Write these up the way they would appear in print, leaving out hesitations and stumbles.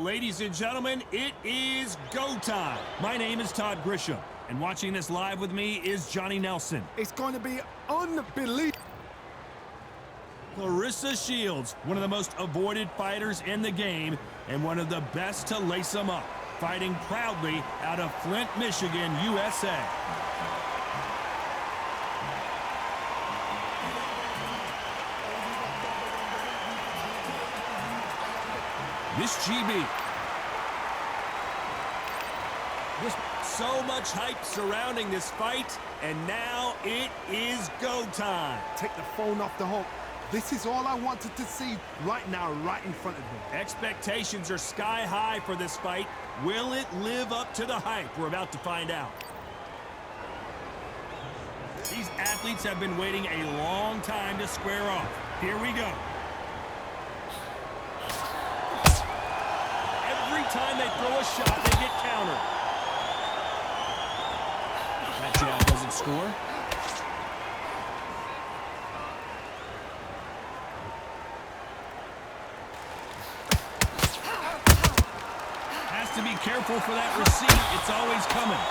Ladies and gentlemen, it is go time. My name is Todd Grisham, and watching this live with me is Johnny Nelson. It's going to be unbelievable. Clarissa Shields, one of the most avoided fighters in the game, and one of the best to lace them up, fighting proudly out of Flint, Michigan, USA. Miss GB. There's so much hype surrounding this fight, and now it is go time. Take the phone off the hook. This is all I wanted to see right now, right in front of me. Expectations are sky high for this fight. Will it live up to the hype? We're about to find out. These athletes have been waiting a long time to square off. Here we go. Every time they throw a shot, they get countered. That jab doesn't score. Has to be careful for that receipt. It's always coming.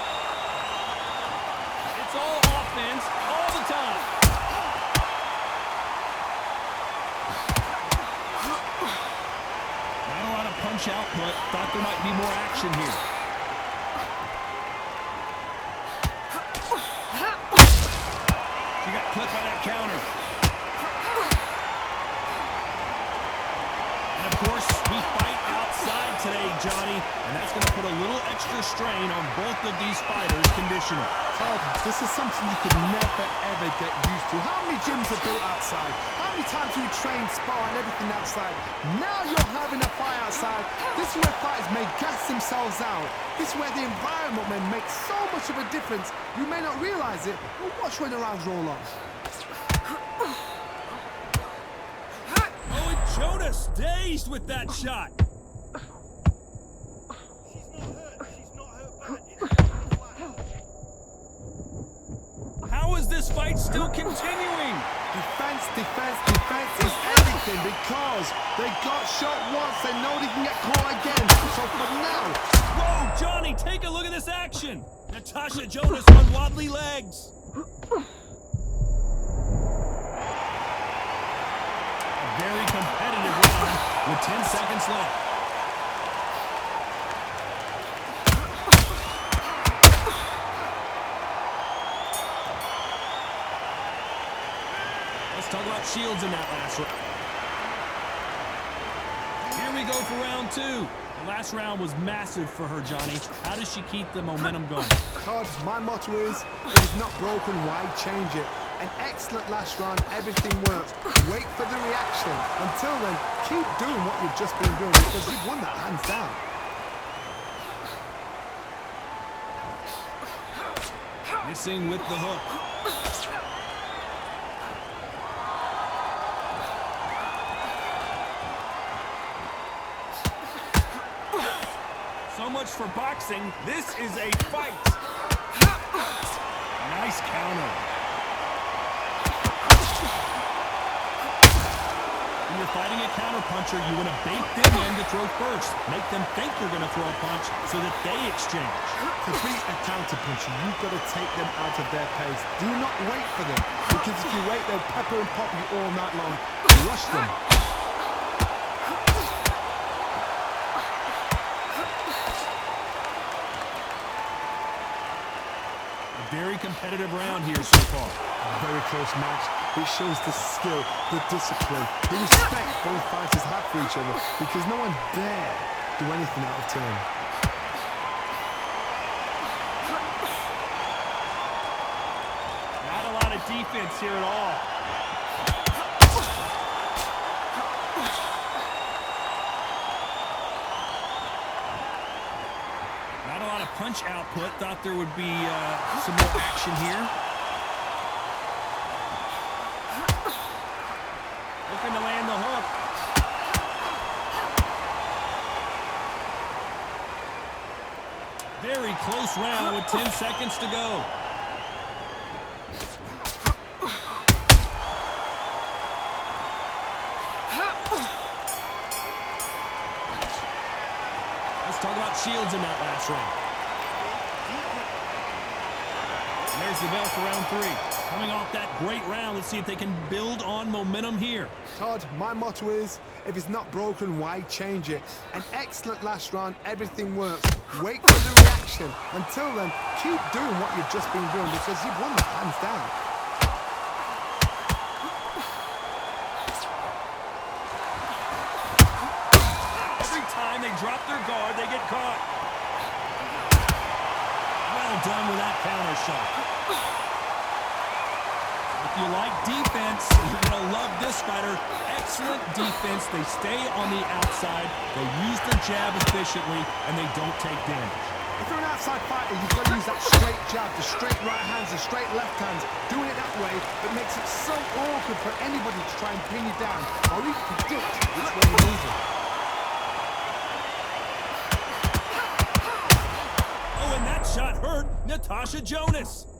It's all offense all the time. Not a lot of punch output. Thought there might be more action here. She got clipped by that counter. And of course, we fight outside today, Johnny, and that's going to put a little extra strain on both of these fighters' conditioning. Todd, this is something you could never, ever get used to. How many gyms are built outside? How many times do you train, spar, and everything outside? Now you're having a fight outside. This is where fighters may gas themselves out. This is where the environment may make so much of a difference. You may not realize it, but watch when the rounds roll on. Oh, and Jonas dazed with that shot. How is this fight still continuing? Defense, defense, defense is everything because they got shot once. They know they can get caught again. So for now... Whoa, Johnny, take a look at this action. Natasha Jonas on wobbly legs. A very competitive round with 10 seconds left. Let's talk about Shields in that last round. Here we go for round two. The last round was massive for her, Johnny. How does she keep the momentum going? Todd, my motto is, if it's not broken, why change it? An excellent last round, everything works. Wait for the reaction. Until then, keep doing what you've just been doing because you've won that hands down. Missing with the hook. So much for boxing. This is a fight. Nice counter. When you're fighting a counterpuncher, you want to bait them in to throw first. Make them think you're going to throw a punch so that they exchange. To beat a counterpuncher, you've got to take them out of their pace. Do not wait for them, because if you wait, they'll pepper and pop you all night long. Rush them. Very competitive round here so far. A very close match. It shows the skill, the discipline, the respect both fighters have for each other because no one dare do anything out of turn. Not a lot of defense here at all. Punch output. Thought there would be some more action here. Looking to land the hook. Very close round with 10 seconds to go. Shields in that last round. And there's the bell for round 3. Coming off that great round, let's see if they can build on momentum here. Todd, my motto is, if it's not broken, why change it? An excellent last round, everything works. Wait for the reaction. Until then, keep doing what you've just been doing because you've won the hands down. Every time they drop their guard, they get caught. Well done with that counter shot. If you like defense, you're going to love this fighter. Excellent defense. They stay on the outside. They use their jab efficiently, and they don't take damage. If you're an outside fighter, you've got to use that straight jab, the straight right hands, the straight left hands. Doing it that way, it makes it so awkward for anybody to try and pin you down or even predict which way you're moving. Oh, and that shot hurt Natasha Jonas.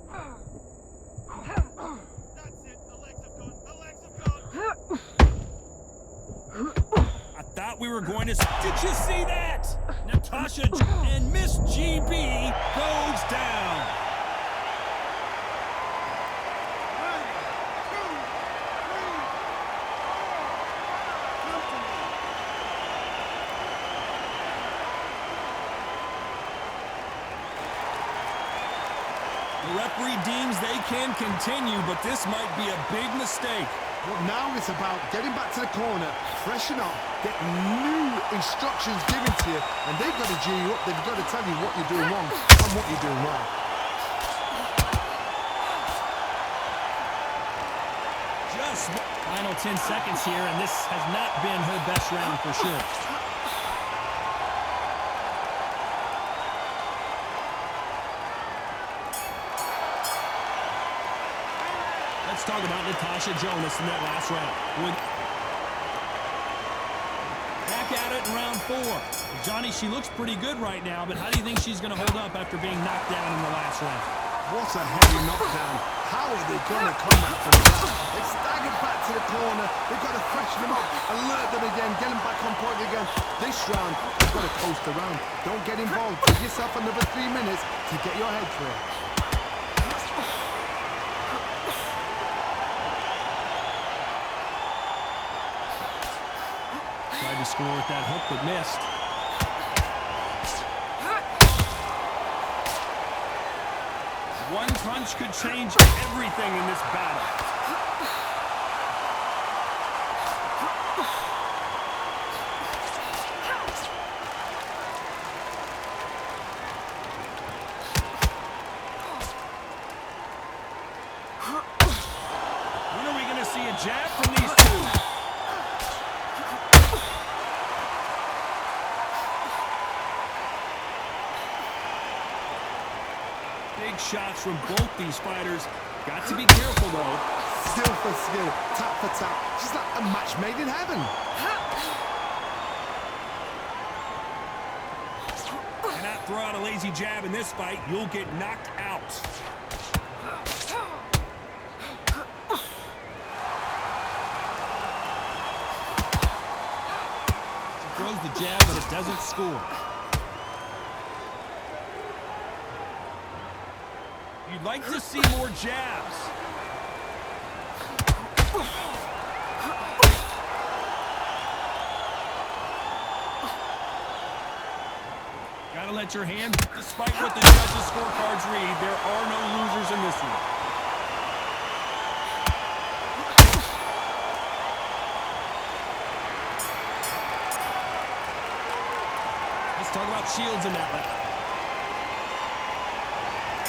I thought we were going to... Did you see that? Natasha and Miss GB goes down. The referee deems they can continue, but this might be a big mistake. Well, now it's about getting back to the corner, freshen up, get new instructions given to you, and they've got to G you up. They've got to tell you what you're doing wrong and what you're doing right. Just final 10 seconds here, and this has not been her best round for sure. Let's talk about Natasha Jonas in that last round. Back at it in round 4. Johnny, she looks pretty good right now, but how do you think she's going to hold up after being knocked down in the last round? What a heavy knockdown. How are they going to come back from that? They've staggered back to the corner. They've got to freshen them up, alert them again, get them back on point again. This round, they've got to coast around. Don't get involved. Give yourself another 3 minutes to get your head clear. Tried to score with that hook, but missed. One punch could change everything in this battle. When are we going to see a jab from these two? Big shots from both these fighters. Got to be careful, though. Skill for skill, tap for tap. She's like a match made in heaven. Cannot throw out a lazy jab in this fight. You'll get knocked out. She throws the jab, but it doesn't score. You'd like to see more jabs. Gotta let your hand, despite what the judges' scorecards read, there are no losers in this one. Let's talk about Shields in that battle.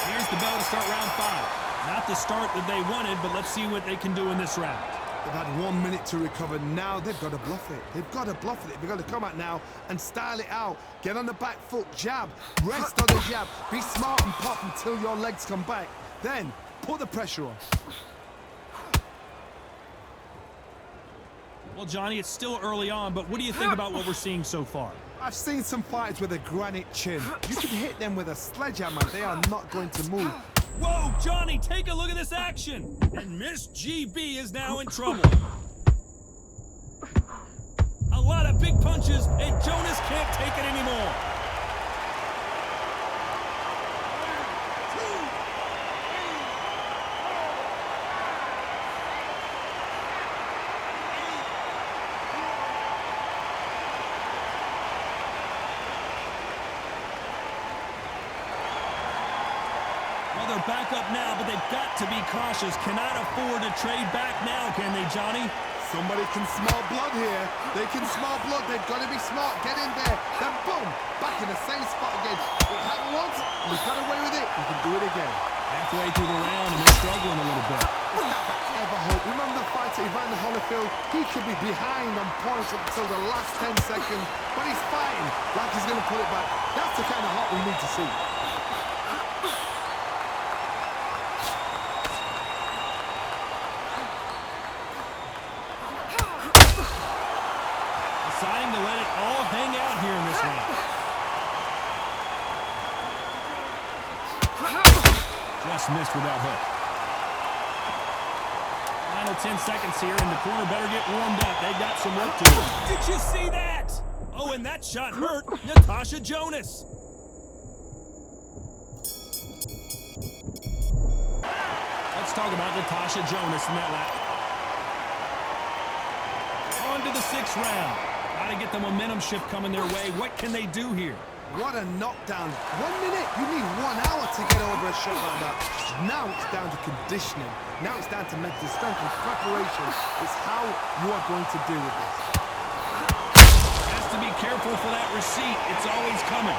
Here's the bell to start round 5. Not the start that they wanted, but let's see what they can do in this round. They've had 1 minute to recover. Now they've got to bluff it. They've got to bluff it. They've got to come out now and style it out. Get on the back foot, jab, rest on the jab. Be smart and pop until your legs come back. Then put the pressure on. Well, Johnny, it's still early on, but what do you think about what we're seeing so far? I've seen some fighters with a granite chin. You can hit them with a sledgehammer. They are not going to move. Whoa, Johnny, take a look at this action. And Miss GB is now in trouble. A lot of big punches, and Jonas can't take it anymore. are back up now, but they've got to be cautious. Cannot afford to trade back now, can they, Johnny? Somebody can smell blood here. They can smell blood. They've got to be smart. Get in there. Then boom, back in the same spot again. It happened once. We got away with it. We can do it again. Halfway through the round, and they're struggling a little bit. Ever hope. Remember the fighter Evander Holyfield? He could be behind on points until the last 10 seconds, but he's fighting like he's going to pull it back. That's the kind of heart we need to see. Deciding to let it all hang out here in this round. Just missed with that hook. Final 10 seconds here, and the corner better get warmed up. They got some work to do. Did you see that? Oh, and that shot hurt Natasha Jonas. Let's talk about Natasha Jonas in that lap. On to the 6th round. Got to get the momentum shift coming their way. What can they do here? What a knockdown. 1 minute, you need 1 hour to get over a shot like that. Now it's down to conditioning. Now it's down to mental strength and preparation. It's how you are going to deal with this. Has to be careful for that receipt. It's always coming.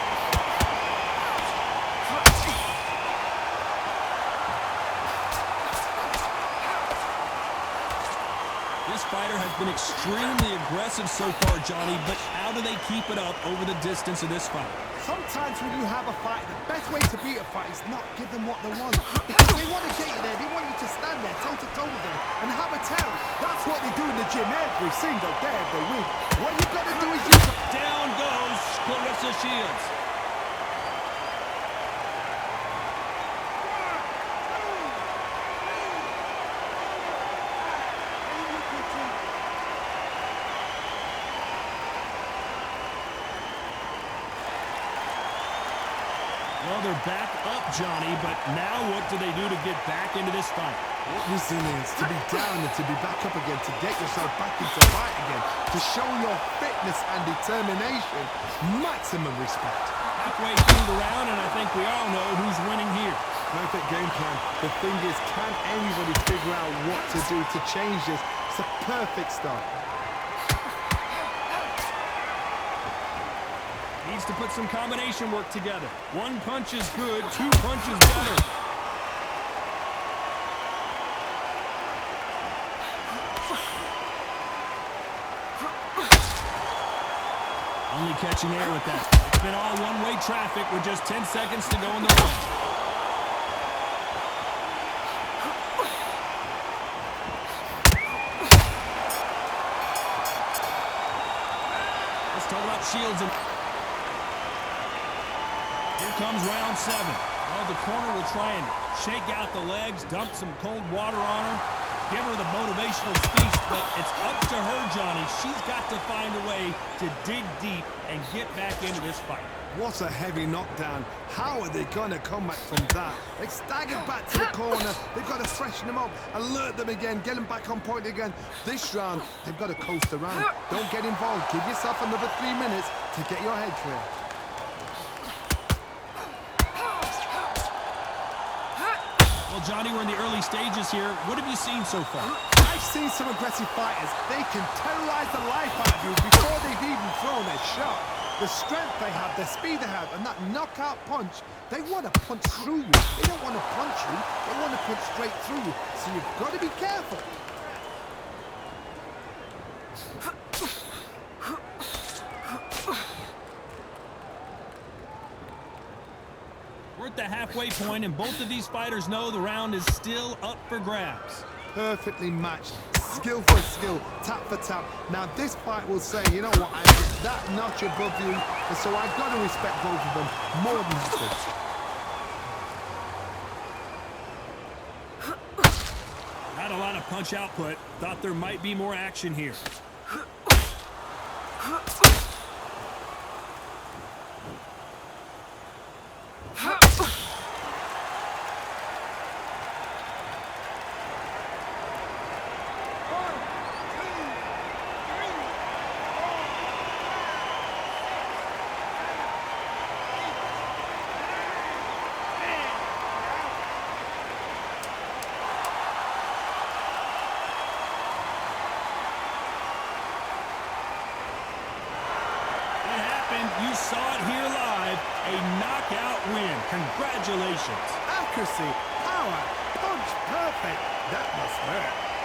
This fighter has been extremely aggressive so far, Johnny, but how do they keep it up over the distance of this fight? Sometimes when you have a fight, the best way to beat a fight is not give them what they want. Because they want to get you there. They want you to stand there toe-to-toe with them and have a tell. That's what they do in the gym every single day of the week. What you got to do is you... Down goes Clarissa Shields. Well, they're back up, Johnny, but now what do they do to get back into this fight? Resilience, to be down and to be back up again, to get yourself back into fight again, to show your fitness and determination. Maximum respect. Halfway through the round, and I think we all know who's winning here. Perfect game plan. The thing is, can anybody figure out what to do to change this? It's a perfect start. Needs to put some combination work together. 1 punch is good, 2 punches better. Only catching air with that. It's been all one-way traffic with just 10 seconds to go in the round. Let's talk about Shields and... Here comes round 7. Well, the corner will try and shake out the legs, dump some cold water on her, give her the motivational speech, but it's up to her, Johnny. She's got to find a way to dig deep and get back into this fight. What a heavy knockdown. How are they going to come back from that? They staggered back to the corner. They've got to freshen them up, alert them again, get them back on point again. This round, they've got to coast around. Don't get involved. Give yourself another 3 minutes to get your head clear. Well, Johnny, we're in the early stages here. What have you seen so far? I've seen some aggressive fighters. They can terrorize the life out of you before they've even thrown a shot. The strength they have, the speed they have, and that knockout punch, they want to punch through you. They don't want to punch you. They want to punch straight through you. So you've got to be careful. We're at the halfway point, and both of these fighters know the round is still up for grabs. Perfectly matched, skill for skill, tap for tap. Now this fight will say, you know what, I'm that notch above you, and so I've got to respect both of them more than this. Not a lot of punch output. Thought there might be more action here. You saw it here live. A knockout win. Congratulations. Accuracy, power, punch, perfect. That must hurt.